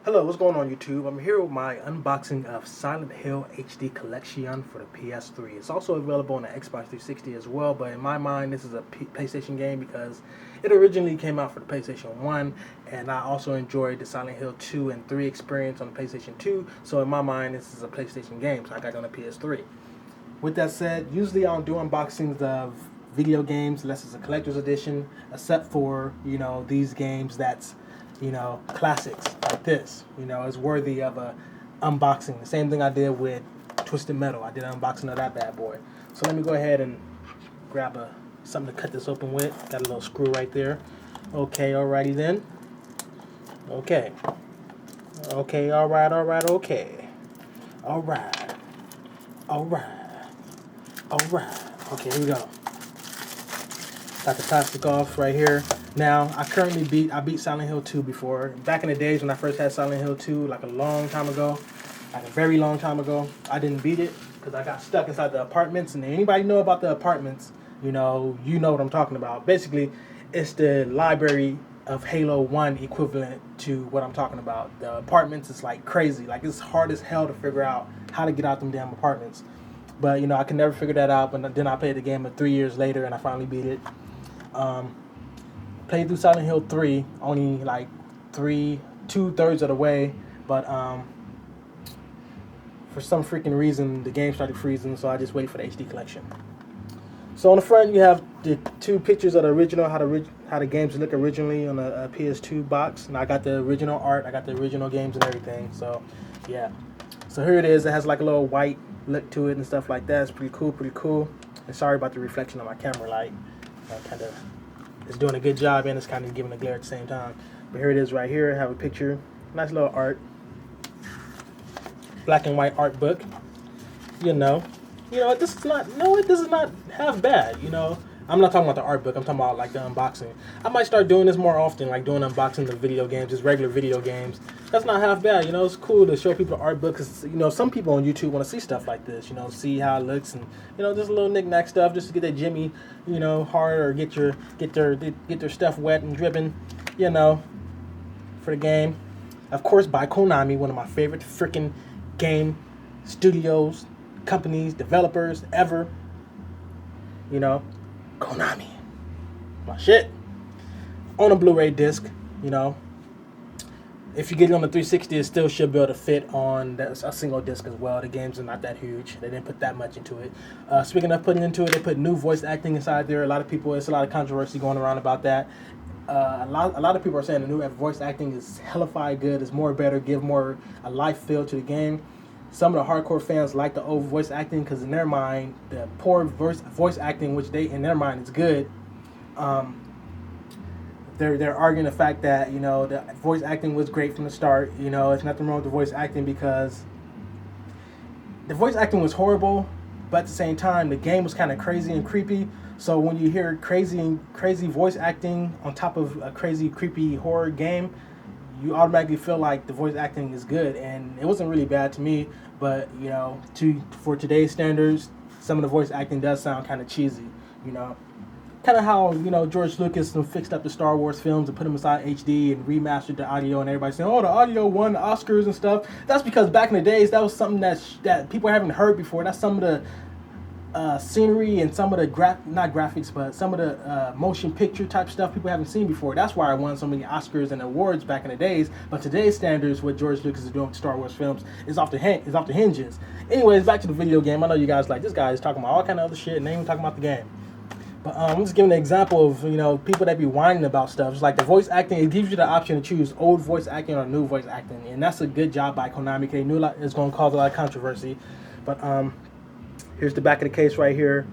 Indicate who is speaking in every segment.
Speaker 1: Hello, what's going on YouTube? I'm here with my unboxing of Silent Hill HD Collection for the PS3. It's also available on the Xbox 360 as well, but in my mind this is a PlayStation game because it originally came out for the PlayStation 1, and I also enjoyed the Silent Hill 2 and 3 experience on the PlayStation 2, so in my mind this is a PlayStation game, so I got it on the PS3. With that said, usually I don't do unboxings of video games unless it's a collector's edition, except for, these games that's classics like this. It's worthy of a unboxing. The same thing I did with Twisted Metal. I did an unboxing of that bad boy. So let me go ahead and grab something to cut this open with. Got a little screw right there. Okay, alrighty then. Okay. Okay, alright, okay. Alright. Okay, here we go. Got the plastic off right here. Now, I beat Silent Hill 2 before. Back in the days when I first had Silent Hill 2, like a long time ago, like a very long time ago, I didn't beat it because I got stuck inside the apartments. And anybody know about the apartments, you know what I'm talking about. Basically, it's the library of Halo 1 equivalent to what I'm talking about. The apartments is like crazy. Like, it's hard as hell to figure out how to get out them damn apartments. But, I could never figure that out. But then I played the game 3 years later and I finally beat it. Played through Silent Hill 3, only like 2/3 of the way, but for some freaking reason the game started freezing, so I just waited for the HD collection. So on the front you have the two pictures of the original, how the games look originally on a PS2 box, and I got the original art, I got the original games and everything, so yeah. So here it is. It has like a little white look to it and stuff like that. It's pretty cool. And sorry about the reflection on my camera light. It's doing a good job and it's kind of giving a glare at the same time. But here it is right here. I have a picture. Nice little art. Black and white art book. This is not half bad, I'm not talking about the art book. I'm talking about like the unboxing. I might start doing this more often, like doing unboxing of video games, just regular video games. That's not half bad, It's cool to show people the art book because, some people on YouTube want to see stuff like this, see how it looks and, just a little knick-knack stuff just to get that Jimmy, hard or get their stuff wet and dripping, for the game. Of course, by Konami, one of my favorite freaking game studios, companies, developers ever. Konami, my shit. On a Blu-ray disc, if you get it on the 360, it still should be able to fit on a single disc as well. The games are not that huge. They didn't put that much into it. Speaking of putting into it, they put new voice acting inside there. It's a lot of controversy going around about that. A lot of people are saying the new voice acting is hellified good, is more better, give more a life feel to the game. Some of the hardcore fans like the old voice acting because in their mind, the poor voice acting, which in their mind is good, they're arguing the fact that the voice acting was great from the start. It's nothing wrong with the voice acting because the voice acting was horrible, but at the same time the game was kind of crazy and creepy. So when you hear crazy voice acting on top of a crazy creepy horror game, you automatically feel like the voice acting is good, and it wasn't really bad to me. But for today's standards, some of the voice acting does sound kind of cheesy. Kind of how George Lucas fixed up the Star Wars films and put them inside HD and remastered the audio, and everybody saying, "Oh, the audio won Oscars and stuff." That's because back in the days, that was something that people haven't heard before. That's some of the scenery and some of the not graphics, but some of the motion picture type stuff people haven't seen before. That's why I won so many Oscars and awards back in the days. But today's standards, what George Lucas is doing with Star Wars films, is off the hinges. Anyways, back to the video game. I know you guys like this guy is talking about all kind of other shit and they ain't even talking about the game. But I'm just giving an example of people that be whining about stuff. It's like the voice acting. It gives you the option to choose old voice acting or new voice acting, and that's a good job by Konami. They knew it's going to cause a lot of controversy, but here's the back of the case right here.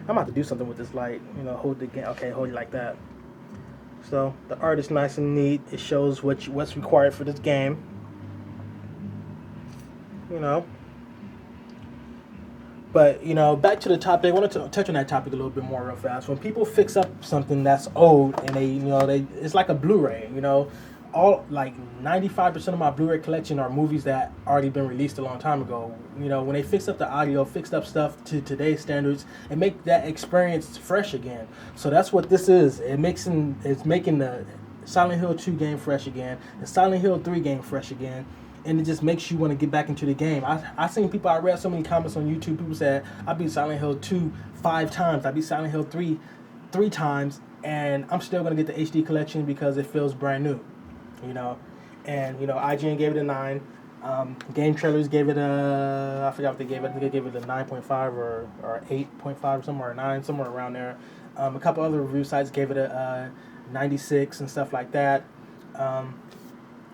Speaker 1: I'm about to do something with this light. Hold the game. Okay, hold it like that. So the art is nice and neat. It shows what's required for this game. But back to the topic. I want to touch on that topic a little bit more real fast. When people fix up something that's old and it's like a Blu-ray. All like 95% of my Blu-ray collection are movies that already been released a long time ago. When they fix up the audio, fixed up stuff to today's standards, and make that experience fresh again. So that's what this is. It's making the Silent Hill 2 game fresh again, and Silent Hill 3 game fresh again, and it just makes you want to get back into the game. I seen people, I read so many comments on YouTube, people said, I beat Silent Hill 2 5 times, I beat Silent Hill 3 times, and I'm still going to get the HD collection because it feels brand new, you know. And, you know, IGN gave it a 9. Game trailers gave it a, I forgot what they gave it. I think they gave it a 9.5 or 8.5 or somewhere, or 9, somewhere around there. A couple other review sites gave it a 96 and stuff like that.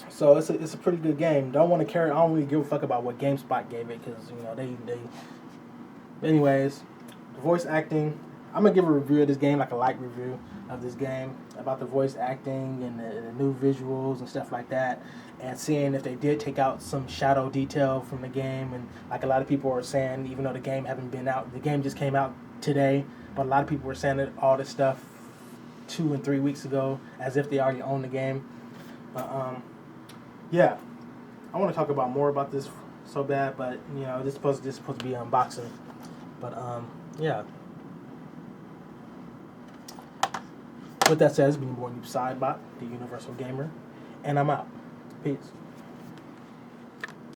Speaker 1: So it's a pretty good game. Don't want to carry. I don't really give a fuck about what GameSpot gave it because, you know, they. Anyways, the voice acting. I'm gonna give a review of this game, like a light review of this game, about the voice acting and the new visuals and stuff like that, and seeing if they did take out some shadow detail from the game. And like a lot of people are saying, even though the game haven't been out, the game just came out today, but a lot of people were saying that all this stuff 2 and 3 weeks ago, as if they already own the game. Yeah, I want to talk about more about this so bad, but you know, this is supposed to be unboxing. But yeah. With that said, it's been your boy Noob Sidebot, the Universal Gamer, and I'm out. Peace.